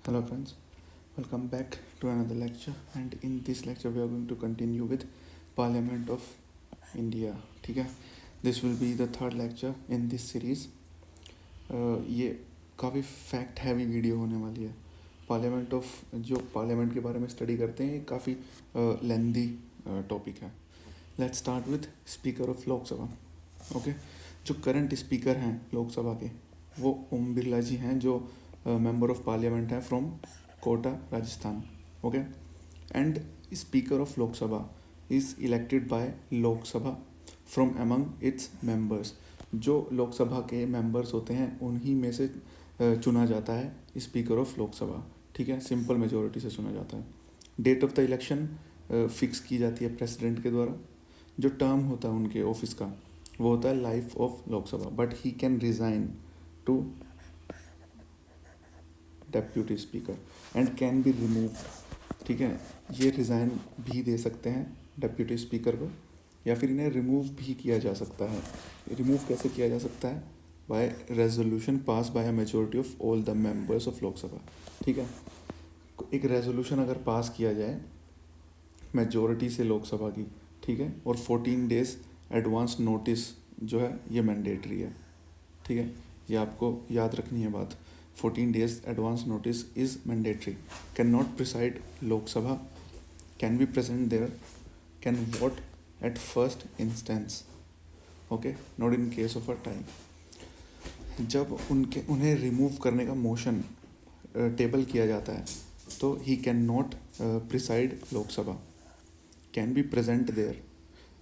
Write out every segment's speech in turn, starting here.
Hello friends, welcome back to another lecture, and in this lecture we are going to continue with Parliament of India. ठीक है, this will be the third lecture in this series. ये काफ़ी fact heavy video होने वाली है. Parliament of जो parliament के बारे में स्टडी करते हैं, ये काफ़ी लेंदी टॉपिक है. Let's start with speaker of Lok Sabha. Okay, जो करंट स्पीकर हैं लोकसभा के वो ओम बिरला जी हैं, जो मेंबर ऑफ पार्लियामेंट है from Kota, Rajasthan. Okay, and speaker of Lok Sabha is elected by Lok Sabha from among its members. जो लोकसभा के मेंबर्स होते हैं उन्हीं में से चुना जाता है स्पीकर ऑफ लोकसभा. ठीक है, सिंपल मेजोरिटी से चुना जाता है. Date of the election fix की जाती है प्रेसिडेंट के द्वारा. जो टर्म होता है उनके ऑफिस का वो होता है life of Lok Sabha, but he can resign to deputy speaker and can be remove. ठीक है, ये रिज़ाइन भी दे सकते हैं डेप्यूटी स्पीकर को, या फिर इन्हें रिमूव भी किया जा सकता है. रिमूव कैसे किया जा सकता है? By resolution pass by a majority of all the members of Lok Sabha. ठीक है, एक रेजोल्यूशन अगर पास किया जाए मेजोरिटी से लोकसभा की, ठीक है, और 14 डेज एडवांस नोटिस जो है ये मैंडेटरी है. ठीक है, ये आपको याद रखनी है बात. 14 days advance notice is mandatory. Cannot preside Lok Sabha, can be present there, can vote at first instance. Okay, not in case of a tie. जब उन्हें रिमूव करने का मोशन टेबल किया जाता है तो he can not preside Lok Sabha, can be present there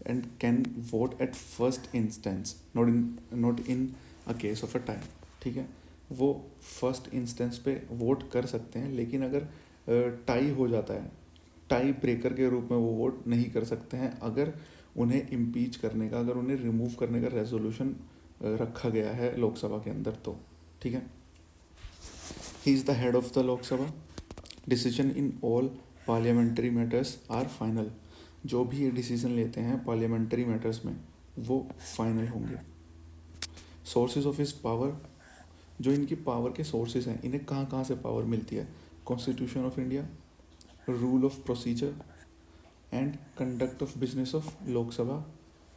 and can vote at first instance, not in a case of a tie. ठीक है, वो फर्स्ट इंस्टेंस पे वोट कर सकते हैं, लेकिन अगर टाई हो जाता है, टाई ब्रेकर के रूप में वो वोट नहीं कर सकते हैं अगर उन्हें इम्पीच करने का, अगर उन्हें रिमूव करने का रेजोल्यूशन रखा गया है लोकसभा के अंदर तो. ठीक है, he is the head of the Lok Sabha. Decision in all parliamentary matters are final. जो भी ये डिसीजन लेते हैं पार्लियामेंट्री मैटर्स में वो फाइनल होंगे. सोर्सेज ऑफ हिज पावर, जो इनकी पावर के सोर्सेज हैं, इन्हें कहाँ कहाँ से पावर मिलती है? Constitution of India, rule of procedure and conduct of business of Lok Sabha,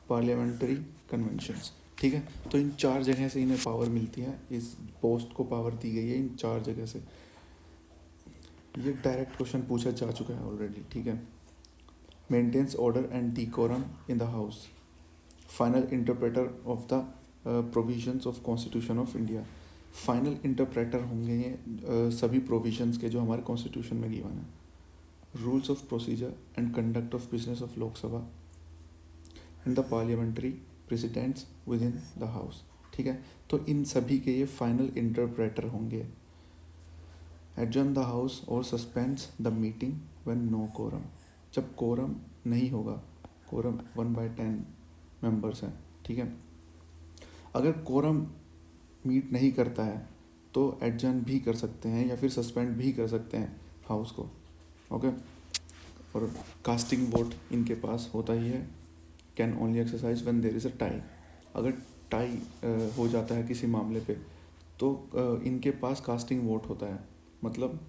parliamentary conventions. ठीक है, तो इन 4 जगह से इन्हें पावर मिलती है. इस पोस्ट को पावर दी गई है इन 4 जगह से. ये डायरेक्ट क्वेश्चन पूछा जा चुका है ऑलरेडी. ठीक है, maintains order and decorum in the house, final interpreter of the provisions of constitution of India. Final interpreter होंगे ये सभी प्रोविजंस के जो हमारे कॉन्स्टिट्यूशन में गिवन है. Rules of procedure and conduct of business of Lok Sabha and the parliamentary precedents within the house. ठीक है, तो इन सभी के ये फाइनल इंटरप्रेटर होंगे. एडजर्न द हाउस और suspends the meeting when no quorum. जब कोरम नहीं होगा, कोरम 1/10 मेंबर्स हैं. ठीक है, अगर कोरम मीट नहीं करता है तो एडजर्न भी कर सकते हैं या फिर सस्पेंड भी कर सकते हैं हाउस को. ओके, और कास्टिंग वोट इनके पास होता ही है. Can only exercise when there is a tie. अगर टाई हो जाता है किसी मामले पे तो इनके पास कास्टिंग वोट होता है. मतलब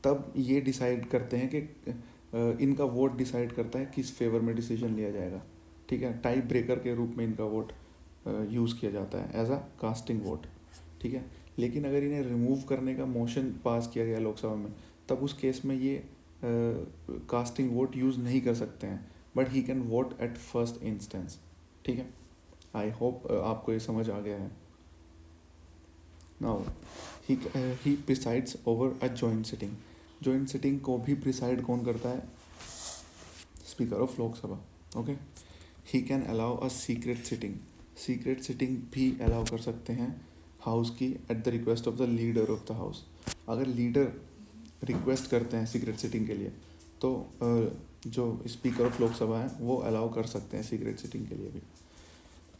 तब ये डिसाइड करते हैं कि इनका वोट डिसाइड करता है किस फेवर में डिसीजन लिया जाएगा. ठीक है, टाई ब्रेकर के रूप में इनका वोट यूज़ किया जाता है एज अ कास्टिंग वोट. ठीक है, लेकिन अगर इन्हें रिमूव करने का मोशन पास किया गया लोकसभा में तब उस केस में ये कास्टिंग वोट यूज़ नहीं कर सकते हैं, but he can vote at first instance. ठीक है, आई होप आपको ये समझ आ गया है. Now he presides over a joint sitting. Joint sitting को भी प्रिसाइड कौन करता है? Speaker of Lok Sabha. Okay, he can allow a secret sitting. Secret sitting भी अलाउ कर सकते हैं हाउस की at the request of the leader of the house. अगर लीडर रिक्वेस्ट करते हैं सीक्रेट सिटिंग के लिए तो जो स्पीकर ऑफ लोकसभा है वो अलाउ कर सकते हैं सीक्रेट सिटिंग के लिए भी.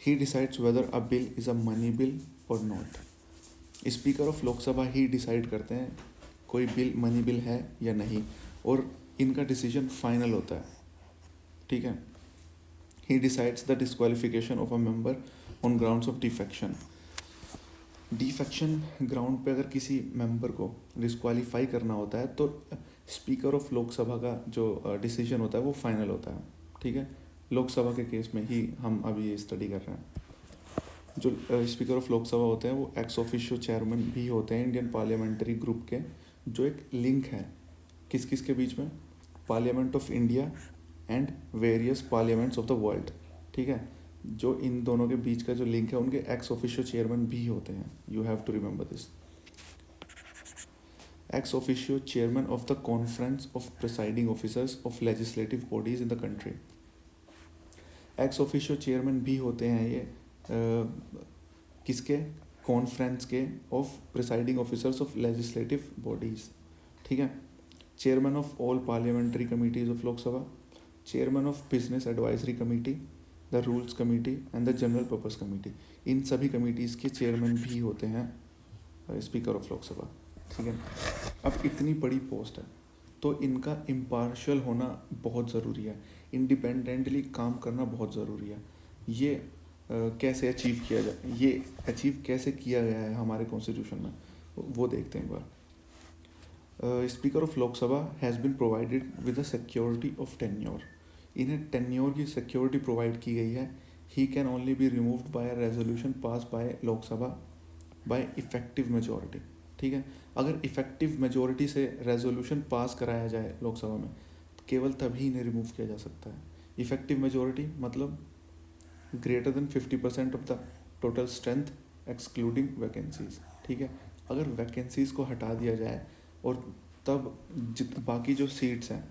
He decides whether a bill is a money bill और नॉट. स्पीकर ऑफ लोकसभा ही डिसाइड करते हैं कोई बिल मनी बिल है या नहीं, और इनका डिसीजन फाइनल होता है. ठीक है, he decides the disqualification of a member on grounds of defection. Defection ground पे अगर किसी मेंबर को डिस्क्वालीफाई करना होता है तो स्पीकर ऑफ लोकसभा का जो डिसीजन होता है वो फाइनल होता है, ठीक है। लोकसभा के केस में ही हम अभी ये स्टडी कर रहे हैं। जो स्पीकर ऑफ लोकसभा होते हैं वो एक्स ऑफिशियो चेयरमैन भी होते हैं इंडियन पार्लियामेंट्री ग्रुप के, जो एक लिंक है किस किस के बीच में, parliament of India and various parliaments of the world, ठीक है। जो इन दोनों के बीच का जो लिंक है उनके एक्स ऑफिशियो चेयरमैन भी होते हैं, you have to remember this. Ex officio chairman of the conference of presiding officers of legislative bodies in the country. Ex officio chairman भी होते हैं ये किसके, कॉन्फ्रेंस के of presiding officers of legislative bodies, ठीक है। Chairman of all parliamentary committees of Lok Sabha, chairman of business advisory committee, the rules committee and the general purpose committee, इन सभी कमिटीज़ के चेयरमैन भी होते हैं स्पीकर ऑफ लोकसभा, ठीक है। अब इतनी बड़ी पोस्ट है तो इनका इम्पार्शियल होना बहुत ज़रूरी है, इंडिपेंडेंटली काम करना बहुत ज़रूरी है। ये कैसे अचीव किया जाए, ये अचीव कैसे किया गया है हमारे कॉन्स्टिट्यूशन में, वो देखते हैं एक बार। Speaker of Lok Sabha has been provided with the security of tenure, इन्हें टेन्योर की सिक्योरिटी प्रोवाइड की गई है। He can only be removed by a resolution pass by Lok Sabha by effective majority, ठीक है। अगर इफेक्टिव मेजोरिटी से रेजोल्यूशन पास कराया जाए लोकसभा में तो केवल तभी इन्हें रिमूव किया जा सकता है। इफेक्टिव मेजोरिटी मतलब greater than 50% of the total strength excluding vacancies, ठीक है। अगर वैकेंसीज को हटा दिया जाए और तब बाकी जो सीट्स हैं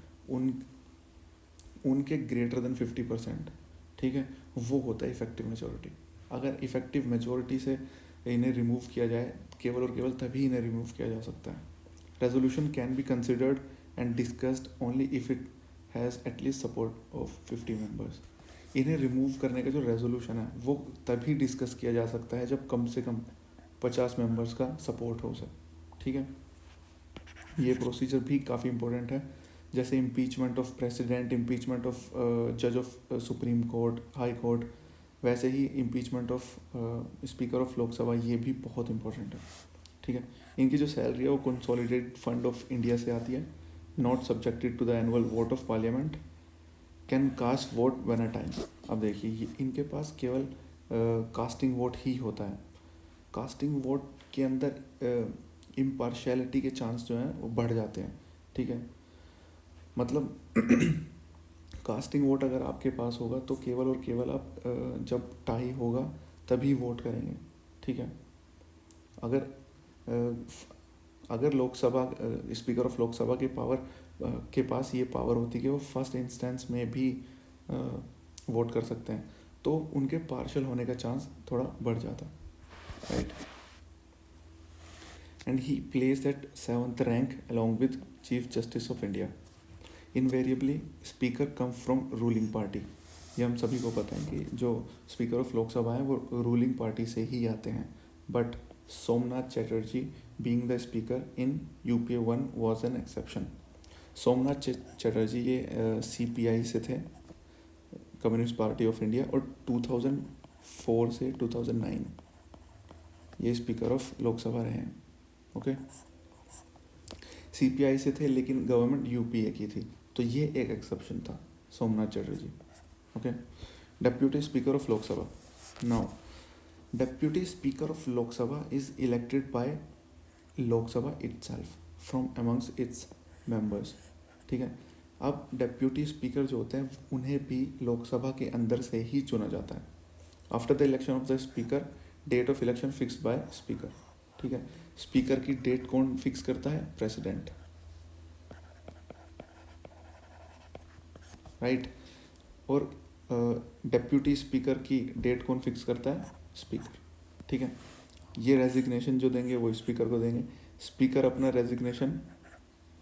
उनके ग्रेटर देन 50%, ठीक है, वो होता है इफेक्टिव मेजोरिटी। अगर इफेक्टिव मेजोरिटी से इन्हें रिमूव किया जाए केवल और केवल तभी इन्हें रिमूव किया जा सकता है। Resolution can be considered and discussed only if it has at least support of 50 members. इन्हें रिमूव करने का जो रेजोल्यूशन है वो तभी डिस्कस किया जा सकता है जब कम से कम 50 मेंबर्स का सपोर्ट हो सके, ठीक है। ये प्रोसीजर भी काफ़ी इंपॉर्टेंट है, जैसे impeachment of president, impeachment of जज of supreme court, high court, वैसे ही impeachment of speaker of Lok Sabha, ये भी बहुत इंपॉर्टेंट है, ठीक है। इनकी जो सैलरी है वो कंसोलिडेटेड फंड ऑफ इंडिया से आती है, not subjected to the annual vote of parliament, can cast vote one a time. अब देखिए इनके पास केवल कास्टिंग वोट ही होता है। कास्टिंग वोट के अंदर इम्पार्शियलिटी के चांस जो हैं वो बढ़ जाते हैं, ठीक है। मतलब कास्टिंग वोट अगर आपके पास होगा तो केवल और केवल आप जब टाई होगा तभी वोट करेंगे, ठीक है। अगर लोकसभा स्पीकर ऑफ लोकसभा के पास ये पावर होती कि वो फर्स्ट इंस्टेंस में भी वोट कर सकते हैं तो उनके पार्शल होने का चांस थोड़ा बढ़ जाता, right. And he place at 7th rank along with chief justice of India. Invariably speaker come from ruling party, ये हम सभी को पता है कि जो स्पीकर ऑफ लोकसभा है वो रूलिंग पार्टी से ही आते हैं। But Somnath Chatterjee being the speaker in UPA 1 was an exception. Somnath Chatterjee ये सीपीआई से थे, कम्युनिस्ट पार्टी ऑफ इंडिया, और 2004 से 2009 ये स्पीकर ऑफ लोकसभा रहे हैं, ओके। सीपीआई से थे लेकिन गवर्नमेंट यूपीए की थी, तो ये एक एक्सेप्शन था Somnath Chatterjee, okay. Deputy speaker of Lok Sabha, now deputy speaker of Lok Sabha is elected by Lok Sabha itself from amongst its members, ठीक है। अब डेप्यूटी स्पीकर जो होते हैं उन्हें भी लोकसभा के अंदर से ही चुना जाता है। After the election of the speaker, date of election fixed by speaker, ठीक है। स्पीकर की डेट कौन फिक्स करता है? President, right. और डेप्यूटी स्पीकर की डेट कौन फिक्स करता है? स्पीकर, ठीक है। ये रेजिग्नेशन जो देंगे वो स्पीकर को देंगे, स्पीकर अपना रेजिग्नेशन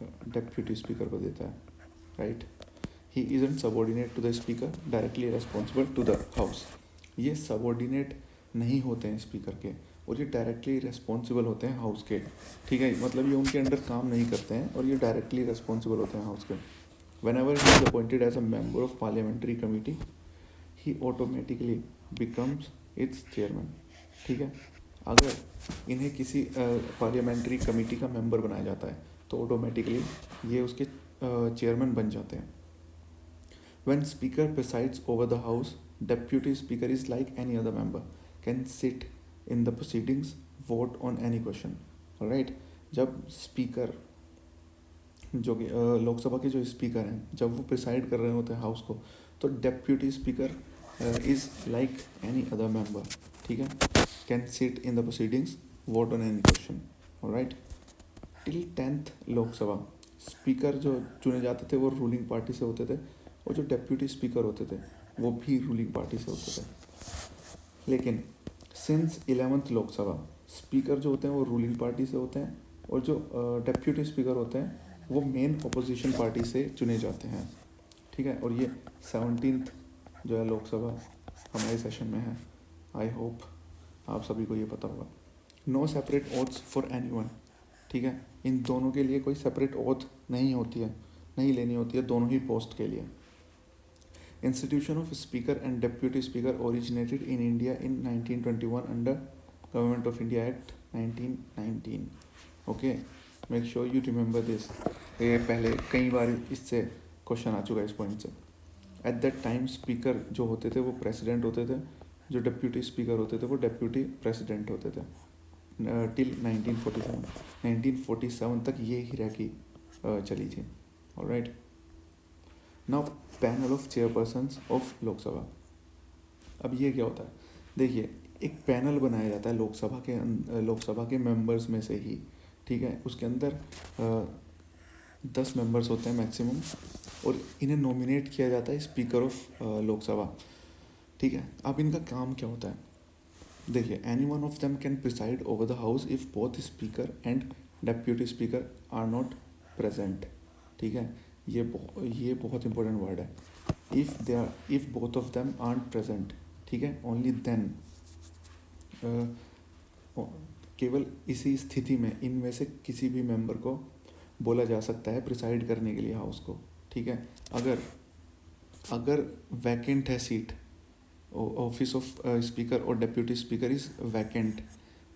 डेप्यूटी स्पीकर को देता है, right. He isn't subordinate to the speaker, directly responsible to the house. ये सबऑर्डिनेट नहीं होते हैं स्पीकर के और ये डायरेक्टली रेस्पॉन्सिबल होते हैं हाउस के, ठीक है। मतलब ये उनके अंडर काम नहीं करते हैं और ये डायरेक्टली रेस्पॉन्सिबल होते हैं हाउस के। Whenever he is appointed as a member of parliamentary committee, he automatically becomes its chairman, ठीक है। अगर इन्हें किसी पार्लियामेंट्री कमेटी का मेंबर बनाया जाता है तो ऑटोमेटिकली ये उसके चेयरमैन बन जाते हैं. When speaker presides over the house, deputy speaker is like any other member, can sit in the proceedings, vote on any question. Alright, जब स्पीकर जो कि लोकसभा के जो स्पीकर हैं जब वो प्रिसाइड कर रहे होते हैं हाउस को, तो deputy speaker is like any other member. ठीक है, can sit in the proceedings, vote on any question. Alright, till 10th Lok Sabha speaker जो चुने जाते थे वो रूलिंग पार्टी से होते थे, और जो डेप्यूटी स्पीकर होते थे वो भी रूलिंग पार्टी से होते थे. लेकिन सिंस 11th लोकसभा स्पीकर जो होते हैं वो रूलिंग पार्टी से होते हैं, और जो डेप्यूटी स्पीकर होते हैं वो मेन अपोजिशन पार्टी से चुने जाते हैं. ठीक है, और ये 17th जो है लोकसभा हमारे सेशन में है. आई होप आप सभी को ये पता होगा. No separate oaths for anyone. ठीक है, इन दोनों के लिए कोई सेपरेट ओथ नहीं होती है, नहीं लेनी होती है दोनों ही पोस्ट के लिए. Institution of Speaker and Deputy Speaker originated in India in 1921 under Government of India Act 1919. Okay, make sure you remember this. ये पहले कई बार इससे क्वेश्चन आ चुका है इस पॉइंट से. At that time स्पीकर जो होते थे वो प्रेसिडेंट होते थे, जो डेप्यूटी स्पीकर होते थे वो डेप्यूटी प्रेसिडेंट होते थे. टिल 1947 तक ये हिरार्की चली थी. Alright, now panel of chairpersons of Lok Sabha. अब ये क्या होता है, देखिए एक पैनल बनाया जाता है लोकसभा के मेंबर्स में से ही. ठीक है, उसके अंदर 10 मेंबर्स होते हैं मैक्सिमम, और इन्हें नॉमिनेट किया जाता है स्पीकर ऑफ लोकसभा. ठीक है, अब इनका काम क्या होता है, देखिए any one of them can preside over the house if both speaker and deputy speaker are not present. ठीक है, ये बहुत इंपॉर्टेंट वर्ड है. If both of them aren't present, ठीक है, ओनली देन, केवल इसी स्थिति में इनमें से किसी भी मेंबर को बोला जा सकता है प्रिसाइड करने के लिए हाउस को. ठीक है, अगर वैकेंट है सीट, ऑफिस ऑफ स्पीकर और डेप्यूटी स्पीकर इज वैकेंट,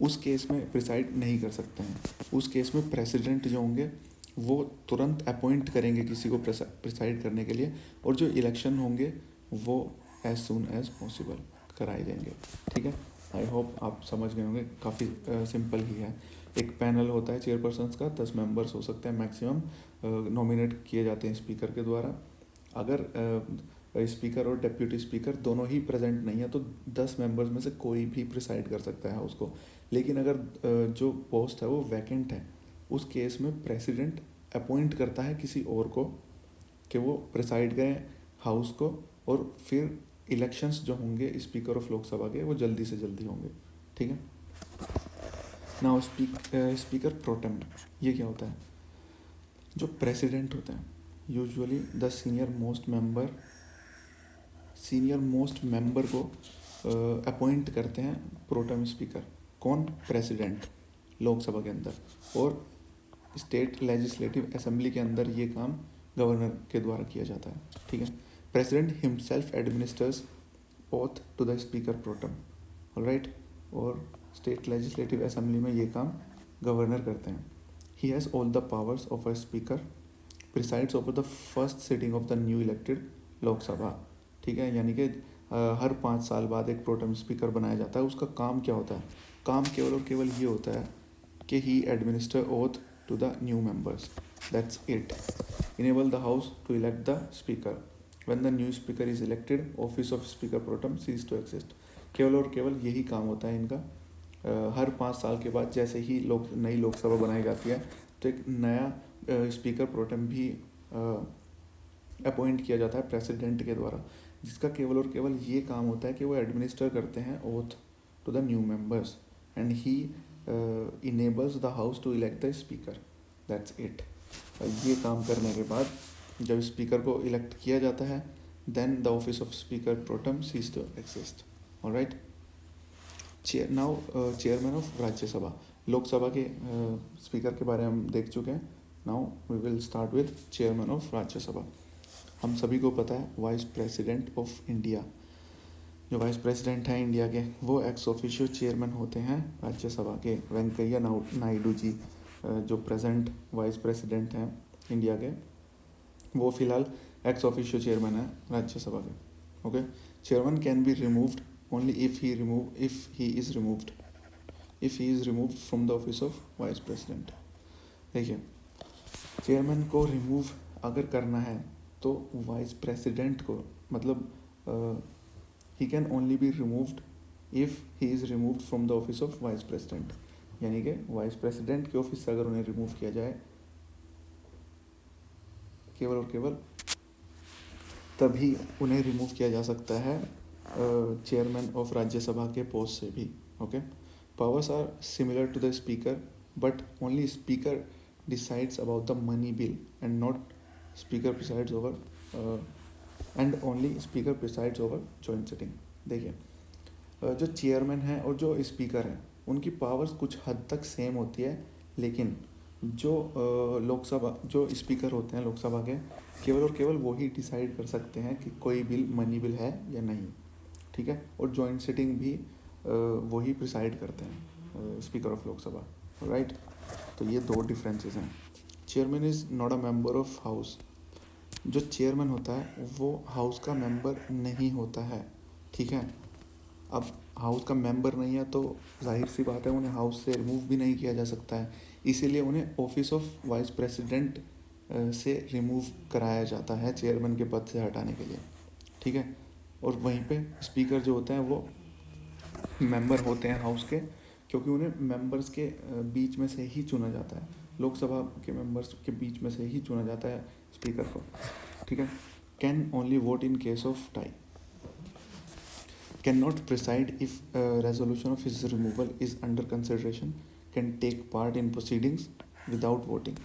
उस केस में प्रिसाइड नहीं कर सकते हैं. उस केस में प्रेसिडेंट जो होंगे वो तुरंत अपॉइंट करेंगे किसी को प्रिसाइड करने के लिए, और जो इलेक्शन होंगे वो एज सून एज पॉसिबल कराए जाएंगे. ठीक है, आई होप आप समझ गए होंगे, काफ़ी सिंपल ही है. एक पैनल होता है चेयरपर्सन्स का, 10 मेंबर्स हो सकते हैं मैक्सिमम, नॉमिनेट किए जाते हैं स्पीकर के द्वारा. अगर स्पीकर और डेप्यूटी स्पीकर दोनों ही प्रेजेंट नहीं है तो 10 मेंबर्स में से कोई भी प्रिसाइड कर सकता है उसको. लेकिन अगर जो पोस्ट है वो वैकेंट है, उस केस में प्रेसिडेंट अपॉइंट करता है किसी और को कि वो प्रिसाइड करें हाउस को, और फिर इलेक्शंस जो होंगे स्पीकर ऑफ लोकसभा के वो जल्दी से जल्दी होंगे. ठीक है, नाउ स्पीकर प्रोटेम, ये क्या होता है, जो प्रेसिडेंट होता है usually the senior most member को अपॉइंट करते हैं प्रोटेम स्पीकर. कौन, प्रेसिडेंट लोकसभा के अंदर. और स्टेट लेजिस्लेटिव असेंबली के अंदर ये काम गवर्नर के द्वारा किया जाता है. ठीक है, president himself administers oath to the speaker pro tem. Alright, और स्टेट लेजिस्लेटिव असेंबली में ये काम गवर्नर करते हैं. He has all the powers of a speaker, presides over the first sitting of the new elected Lok Sabha. ठीक है, यानी कि हर 5 साल बाद एक प्रोटेम स्पीकर बनाया जाता है. उसका काम क्या होता है, काम केवल और केवल ये होता है कि he administer oath to the new members. That's it. Enable the house to elect the speaker. When the new speaker is elected, office of speaker pro tem cease to exist. केवल और केवल यही काम होता है इनका. हर 5 साल के बाद जैसे ही नई लोकसभा बनाई जाती है तो एक नया स्पीकर प्रोटेम भी अपॉइंट किया जाता है प्रेसिडेंट के द्वारा, जिसका केवल और केवल ये काम होता है कि वो एडमिनिस्टर करते हैं oath to the new members, and he enables the house to elect the speaker. That's it. ये काम करने के बाद जब स्पीकर को इलेक्ट किया जाता है then the office of speaker pro tem cease to exist. All right. Now chairman of Rajya Sabha. Lok Sabha के स्पीकर के बारे में हम देख चुके हैं. Now we will start with chairman of Rajya Sabha. हम सभी को पता है वाइस प्रेसिडेंट ऑफ इंडिया. जो वाइस प्रेसिडेंट हैं इंडिया के, वो एक्स ऑफिशियो चेयरमैन होते हैं राज्यसभा के। वेंकैया नायडू जी जो प्रेजेंट वाइस प्रेसिडेंट हैं इंडिया के, वो फिलहाल एक्स ऑफिशियो चेयरमैन है राज्यसभा के। Okay, chairman can be removed only if he is removed from the office of vice president. देखिए, चेयरमैन को रिमूव अगर करना है तो वाइस प्रेसिडेंट को, मतलब ही can only be removed if he is removed from the office of vice president. यानी कि वाइस प्रेसिडेंट के ऑफिस से अगर उन्हें रिमूव किया जाए, केवल और केवल तभी उन्हें रिमूव किया जा सकता है चेयरमैन ऑफ राज्यसभा के पोस्ट से भी। Okay, powers are similar to the speaker but only speaker decides about the money bill and not speaker presides over and only speaker presides over joint sitting। देखिए, जो chairman है और जो speaker है उनकी पावर्स कुछ हद तक सेम होती है, लेकिन जो लोकसभा जो स्पीकर होते हैं लोकसभा के, केवल और केवल वही डिसाइड कर सकते हैं कि कोई बिल मनी बिल है या नहीं, ठीक है। और जॉइंट सिटिंग भी वही प्रिसाइड करते हैं, स्पीकर ऑफ लोकसभा, राइट। तो ये दो डिफरेंसेस हैं। Chairman is not a member of house. जो चेयरमैन होता है वो हाउस का मेंबर नहीं होता है, ठीक है। अब हाउस का मेंबर नहीं है तो जाहिर सी बात है उन्हें हाउस से रिमूव भी नहीं किया जा सकता है, इसीलिए उन्हें ऑफिस ऑफ वाइस प्रेसिडेंट से रिमूव कराया जाता है चेयरमैन के पद से हटाने के लिए, ठीक है। और वहीं पे स्पीकर जो होते हैं वो मेंबर होते हैं हाउस के, क्योंकि उन्हें मेंबर्स के बीच में से ही चुना जाता है, लोकसभा के मेंबर्स के बीच में से ही चुना जाता है स्पीकर को, ठीक है। Can only vote in case of tie, can not preside if resolution of his removal is under consideration, can take part in proceedings without voting,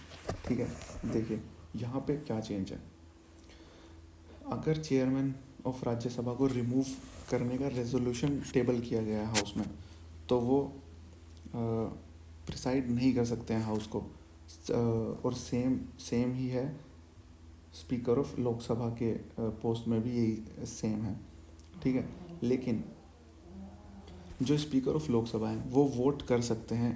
ठीक है। देखिए यहाँ पे क्या चेंज है, अगर चेयरमैन ऑफ राज्यसभा को रिमूव करने का रेजोल्यूशन टेबल किया गया है हाउस में, तो वो प्रिसाइड नहीं कर सकते हैं हाउस को, और सेम ही है स्पीकर ऑफ लोकसभा के पोस्ट में भी यही सेम है, ठीक है। लेकिन जो स्पीकर ऑफ लोकसभा है वो वोट कर सकते हैं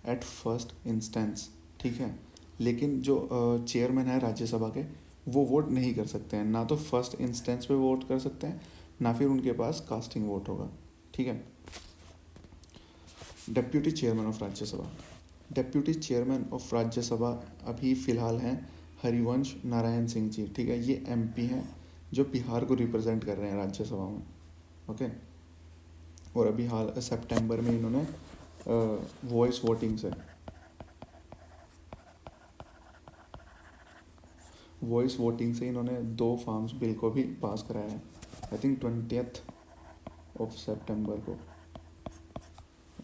एट फर्स्ट इंस्टेंस, ठीक है। लेकिन जो चेयरमैन है राज्यसभा के वो वोट नहीं कर सकते हैं, ना तो फर्स्ट इंस्टेंस पे वोट कर सकते हैं, ना फिर उनके पास कास्टिंग वोट होगा, ठीक है। Deputy chairman of Rajya Sabha, deputy chairman of Rajya Sabha अभी फ़िलहाल हैं हरिवंश नारायण सिंह जी, ठीक है। ये एमपी हैं जो बिहार को रिप्रेजेंट कर रहे हैं राज्यसभा में, ओके। और अभी हाल सितंबर में इन्होंने वॉइस वोटिंग से इन्होंने 2 फार्म्स बिल को भी पास कराया है, I think 20th of September को,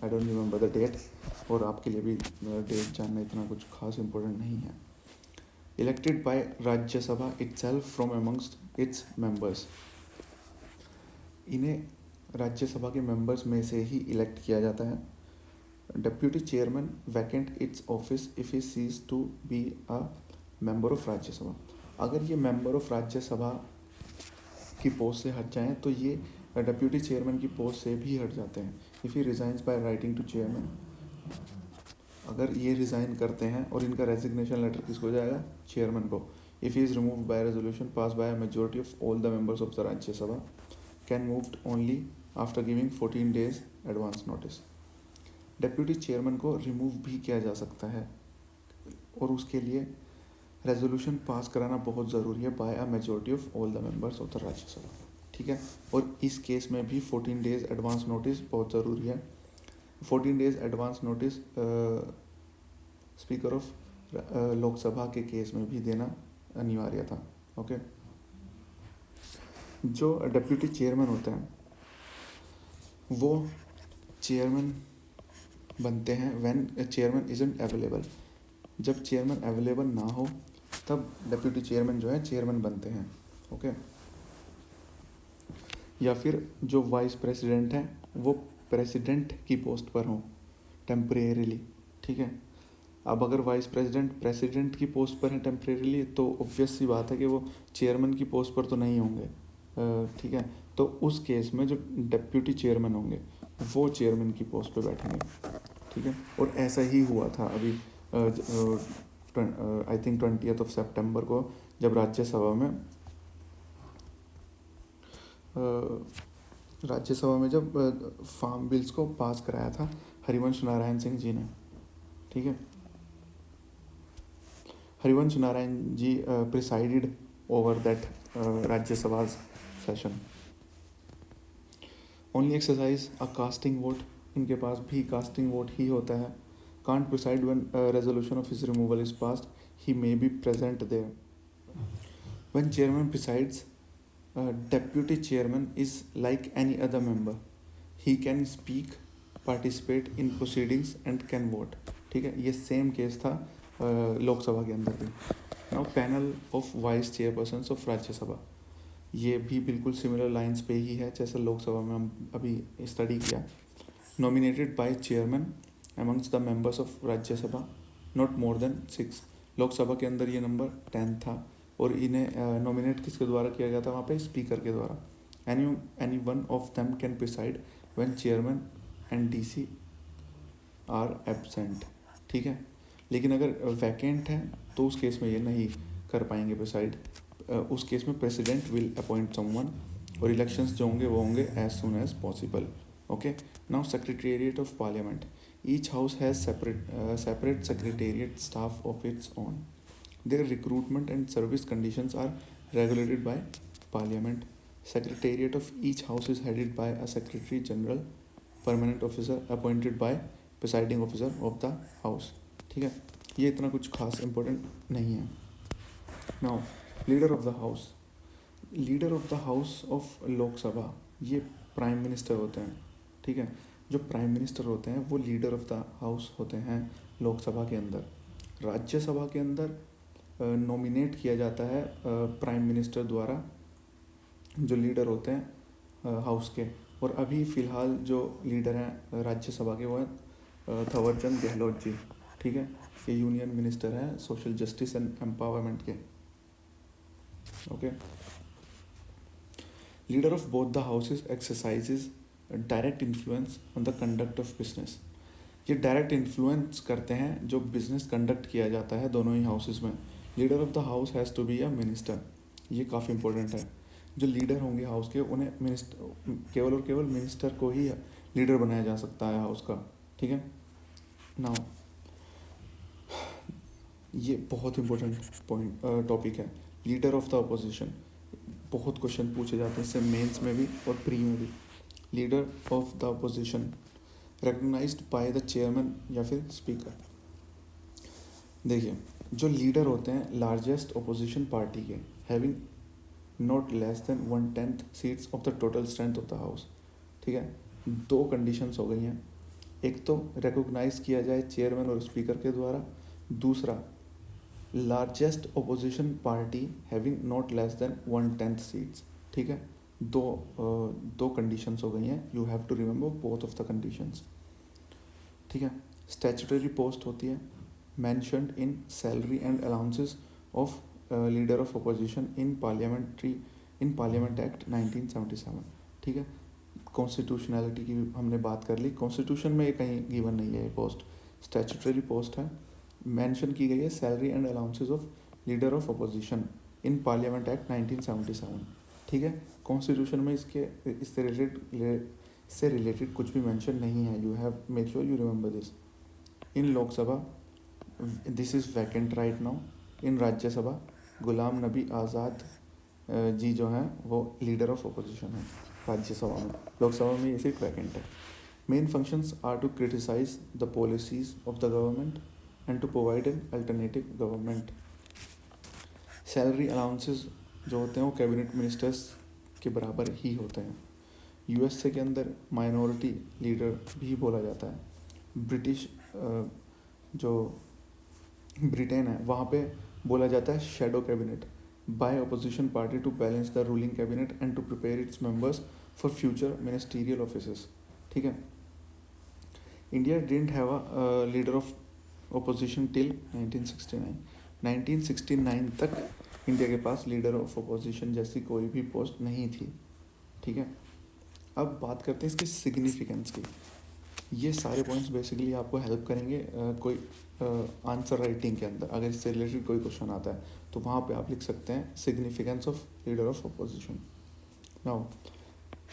I don't remember the date, और आपके लिए भी डेट जानना इतना कुछ खास इम्पोर्टेंट नहीं है। Elected by Rajya Sabha itself from amongst its members, इन्हें राज्यसभा के मेंबर्स में से ही इलेक्ट किया जाता है। Deputy chairman vacant its office if he cease to be a member of Rajya Sabha, अगर ये मेंबर ऑफ राज्यसभा की पोस्ट से हट जाएं तो ये डिप्यूटी चेयरमैन की पोस्ट से भी हट जाते हैं। If he resigns by writing to chairman, अगर ये रिज़ाइन करते हैं और इनका रेजिग्नेशन लेटर किसको जाएगा, चेयरमैन को। If he is removed by resolution pass by majority of all the members of the Rajya Sabha, can moved only after giving 14 days advance notice. Deputy chairman को रिमूव भी किया जा सकता है और उसके लिए रेजोल्यूशन पास कराना बहुत ज़रूरी है by a majority of all the members of the Rajya Sabha, ठीक है। और इस केस में भी 14 days एडवांस नोटिस बहुत ज़रूरी है। 14 days advance notice speaker of Lok Sabha के केस में भी देना अनिवार्य था, ओके। जो डिप्यूटी चेयरमैन होते हैं वो चेयरमैन बनते हैं व्हेन चेयरमैन इजंट अवेलेबल, जब चेयरमैन अवेलेबल ना हो तब डिप्यूटी चेयरमैन जो है चेयरमैन बनते हैं, ओके। या फिर जो वाइस प्रेसिडेंट हैं वो प्रेसिडेंट की पोस्ट पर हों टेम्परेरीली, ठीक है। अब अगर वाइस प्रेसिडेंट की पोस्ट पर हैं टेम्परेरीली तो ऑब्वियस सी बात है कि वो चेयरमैन की पोस्ट पर तो नहीं होंगे, ठीक है। तो उस केस में जो डिप्यूटी चेयरमैन होंगे वो चेयरमैन की पोस्ट पे बैठेंगे, ठीक है। और ऐसा ही हुआ था अभी आई थिंक 20 सितंबर को, जब राज्यसभा में जब फार्म बिल्स को पास कराया था हरिवंश नारायण सिंह जी ने, ठीक है। Harivansh Narayan ji presided over that Rajya Sabha session. Only exercise a casting vote, इनके पास भी कास्टिंग वोट ही होता है। Can't preside when resolution of his removal is passed, he may be present there. When chairman presides, deputy chairman is like any other member, he can speak, participate in proceedings and can vote, ठीक है। ये same case था लोकसभा के अंदर भी। Now panel of vice chairpersons of Rajya Sabha, ये भी बिल्कुल सिमिलर लाइंस पे ही है जैसे लोकसभा में हम अभी स्टडी किया। Nominated by chairman amongst the members of Rajya Sabha not more than 6। Lok Sabha के अंदर ये नंबर 10 था और इन्हें नॉमिनेट किसके द्वारा किया गया था वहाँ पे, स्पीकर के द्वारा। Any one of them can preside when chairman and DC are absent, ठीक है। लेकिन अगर वैकेंट है तो उस केस में ये नहीं कर पाएंगे प्रिसाइड। उस केस में प्रेसिडेंट विल अपॉइंट समवन और इलेक्शंस जो होंगे वो होंगे as soon as possible, okay. Now secretariat of parliament, each house has separate secretariat staff of its own. Their recruitment and service conditions are regulated by parliament. Secretariat of each house is headed by a secretary general, permanent officer appointed by presiding officer of the house, ठीक है। ये इतना कुछ खास important नहीं है। Now leader of the house, leader of the house of Lok Sabha, ये prime minister होते हैं, ठीक है। जो प्राइम मिनिस्टर होते हैं वो लीडर ऑफ द हाउस होते हैं लोकसभा के अंदर। राज्यसभा के अंदर नॉमिनेट किया जाता है प्राइम मिनिस्टर द्वारा जो लीडर होते हैं हाउस के। और अभी फ़िलहाल जो लीडर हैं राज्यसभा के वो हैं थावरचंद गहलोत जी, ठीक है। ये यूनियन मिनिस्टर हैं सोशल जस्टिस एंड एम्पावरमेंट के, okay. Leader of both the houses exercises direct influence on the conduct of business. ये डायरेक्ट इन्फ्लुएंस करते हैं जो बिजनेस कंडक्ट किया जाता है दोनों ही हाउसेस में। Leader of the house has to be a minister, ये काफ़ी इंपॉर्टेंट है। जो लीडर होंगे हाउस के उन्हें मिनिस्टर, केवल और केवल मिनिस्टर को ही लीडर बनाया जा सकता है हाउस का, ठीक है। नाउ ये बहुत इंपॉर्टेंट पॉइंट टॉपिक है, लीडर ऑफ द अपोजिशन। बहुत क्वेश्चन पूछे जाते हैं इससे मेंस में भी और प्री में भी। Leader of the opposition recognised by the chairman या फिर स्पीकर। देखिए जो लीडर होते हैं लार्जेस्ट अपोजिशन पार्टी के, having not less than 1/10 seats of the total strength of the house, ठीक है। दो कंडीशंस हो गई हैं, एक तो रिकॉग्नाइज किया जाए चेयरमैन और स्पीकर के द्वारा, दूसरा largest opposition party having not less than 1/10 seats, ठीक है। दो कंडीशंस हो गई हैं, you have to remember both of the conditions, ठीक है। स्टैट्यूटरी पोस्ट होती है mentioned in salary and allowances of leader of opposition in Parliament Act 1977, ठीक है। कॉन्स्टिट्यूशनैलिटी की हमने बात कर ली, कॉन्स्टिट्यूशन में ये कहीं गिवन नहीं है, ये पोस्ट स्टैट्यूटरी पोस्ट है। मेंशन की गई है salary and allowances of leader of opposition in parliament act 1977, ठीक है। कॉन्स्टिट्यूशन में इससे रिलेटेड कुछ भी मेंशन नहीं है, you have make sure you remember this. In Lok Sabha this is vacant right now. In Rajya Sabha Ghulam Nabi Azad जी जो हैं वो लीडर ऑफ अपोजिशन है राज्यसभा में। लोकसभा में ये सीट वैकेंट है। Main functions are to criticise the policies of the government and to provide an alternative government. Salary allowances जो होते हैं वो कैबिनेट मिनिस्टर्स के बराबर ही होते हैं। यूएसए के अंदर माइनॉरिटी लीडर भी बोला जाता है। ब्रिटिश जो ब्रिटेन है वहाँ पे बोला जाता है shadow cabinet by opposition party to balance the ruling cabinet and to prepare its members for future ministerial offices, ठीक है। India didn't have a leader of opposition till 1969 तक इंडिया के पास लीडर ऑफ अपोजिशन जैसी कोई भी post नहीं थी, ठीक है, अब बात करते हैं इसकी सिग्निफिकेंस की। ये सारे पॉइंट्स बेसिकली आपको हेल्प करेंगे कोई आंसर राइटिंग के अंदर। अगर इससे रिलेटेड कोई क्वेश्चन आता है तो वहाँ पे आप लिख सकते हैं significance of leader of opposition. Now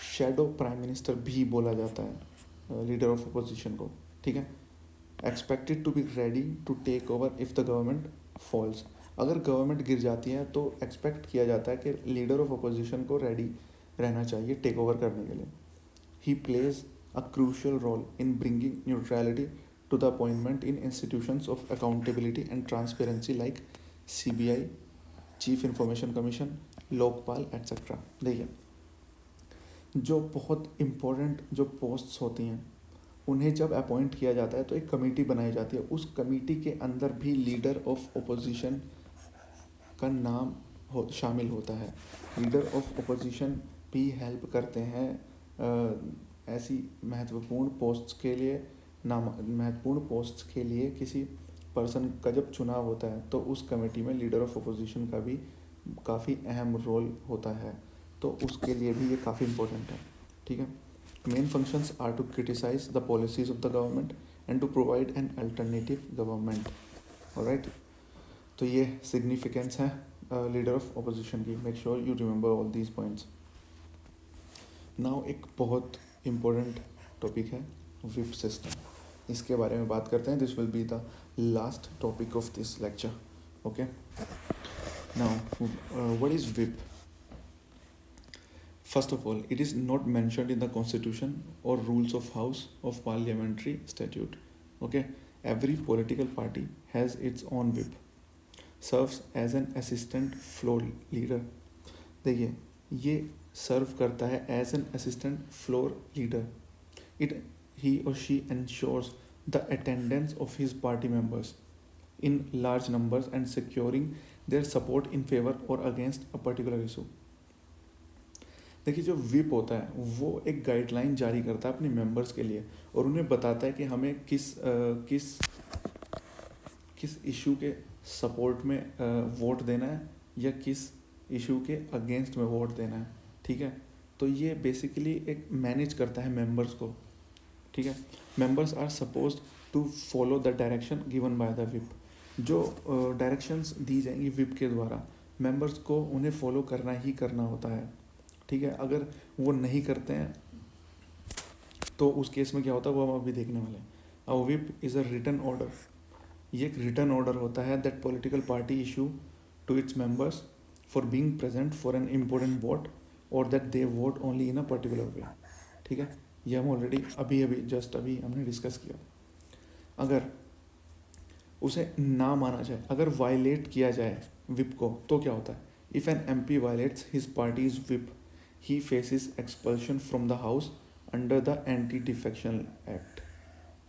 shadow prime minister भी बोला जाता है लीडर ऑफ अपोजिशन को, ठीक है। Expected to be ready to take over if the government falls. अगर गवर्नमेंट गिर जाती है तो एक्सपेक्ट किया जाता है कि लीडर ऑफ अपोजिशन को रेडी रहना चाहिए टेक ओवर करने के लिए। He plays a crucial role in bringing neutrality to the appointment in institutions of accountability and transparency like CBI, Chief Information Commission, Lokpal etc. देखिए, जो बहुत इम्पोर्टेंट जो पोस्ट्स होती हैं उन्हें जब अपॉइंट किया जाता है तो एक कमेटी बनाई जाती है। उस कमेटी के अंदर भी लीडर ऑफ ओपोजिशन का नाम शामिल होता है। लीडर ऑफ ओपोजिशन भी हेल्प करते हैं ऐसी महत्वपूर्ण पोस्ट्स के लिए। महत्वपूर्ण पोस्ट्स के लिए किसी पर्सन का जब चुनाव होता है तो उस कमेटी में लीडर ऑफ अपोजिशन का भी काफ़ी अहम रोल होता है, तो उसके लिए भी ये काफ़ी इम्पोर्टेंट है, ठीक है। Main functions are to criticise the policies of the government and to provide an alternative government. Alright, तो ये सिग्निफिकेंस है लीडर ऑफ अपोजिशन की। Make sure you remember all these points. Now एक बहुत इम्पोर्टेंट टॉपिक है whip system. इसके बारे में बात करते हैं। This will be the last topic of this lecture. Okay, now what is whip? First of all, it is not mentioned in the constitution और rules of house of parliamentary statute. Okay, every political party has its own whip, serves as an assistant floor leader. देखिए, ये serve करता है as an assistant floor leader. He और she ensures the attendance of his party members in large numbers and securing their support in favor or against a particular issue। देखिए, जो whip होता है वो एक गाइडलाइन जारी करता है अपने मेंबर्स के लिए और उन्हें बताता है कि हमें किस इशू के सपोर्ट में वोट देना है या किस इशू के अगेंस्ट में वोट देना है, ठीक है। तो ये बेसिकली एक मैनेज करता है मेंबर्स को, ठीक है। Members are supposed to follow the direction given by the whip. जो डायरेक्शंस दी जाएंगी विप के द्वारा मेंबर्स को उन्हें फॉलो करना ही करना होता है, ठीक है। अगर वो नहीं करते हैं तो उस केस में क्या होता है वो हम अभी देखने वाले हैं। A whip is a written order. ये एक रिटन ऑर्डर होता है that political party issue to its members for being present for an important vote और that they vote only in a particular way, ठीक है। ये हम ऑलरेडी अभी हमने डिस्कस किया। अगर उसे ना माना जाए, अगर वायलेट किया जाए विप को, तो क्या होता है? If an MP violates his party's whip he faces expulsion from the house under the anti defection act,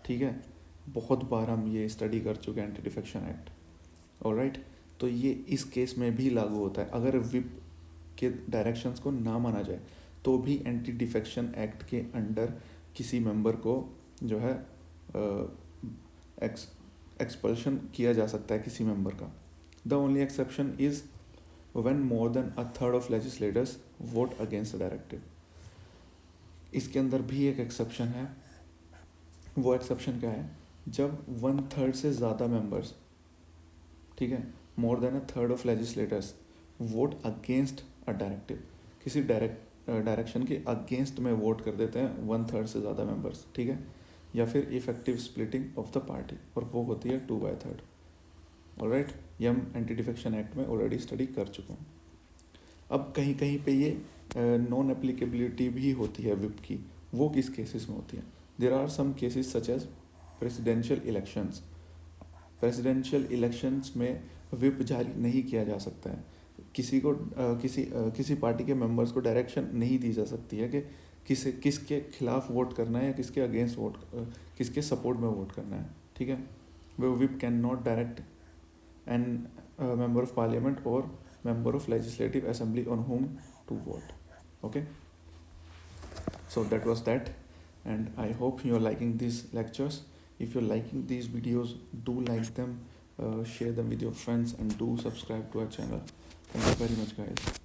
ठीक है। बहुत बार हम ये स्टडी कर चुके हैं एंटी डिफेक्शन एक्ट, ऑलराइट। तो ये इस केस में भी लागू होता है। अगर विप के डायरेक्शंस को ना माना जाए तो भी एंटी डिफेक्शन एक्ट के अंडर किसी मेंबर को जो है एक्सपल्शन किया जा सकता है किसी मेंबर का। The only exception is when more than a third of legislators vote against the directive. इसके अंदर भी एक एक्सेप्शन है। वो एक्सेप्शन क्या है? जब 1/3 से ज़्यादा मेंबर्स, ठीक है, more than a third of legislators vote against a directive, किसी डायरेक्शन के अगेंस्ट में वोट कर देते हैं 1/3 से ज़्यादा मेंबर्स, ठीक है। या फिर effective splitting of the party, और वो होती है 2/3। ऑलराइट, ये हम एंटी डिफेक्शन एक्ट में ऑलरेडी स्टडी कर चुके हैं। अब कहीं कहीं पे ये नॉन एप्लीकेबिलिटी भी होती है विप की। वो किस केसेस में होती है? There are some cases such as presidential elections. Presidential elections में विप जारी नहीं किया जा सकता है। किसी पार्टी के मेंबर्स को डायरेक्शन नहीं दी जा सकती है कि किसके खिलाफ वोट करना है या किसके अगेंस्ट वोट, किसके सपोर्ट में वोट करना है, ठीक है। वो whip can not direct an member of parliament और member of legislative assembly on whom to vote. Okay, so that was that, and I hope you are liking these lectures. If you're liking these videos, do like them, share them with your friends, and do subscribe to our channel. Thank you very much, guys.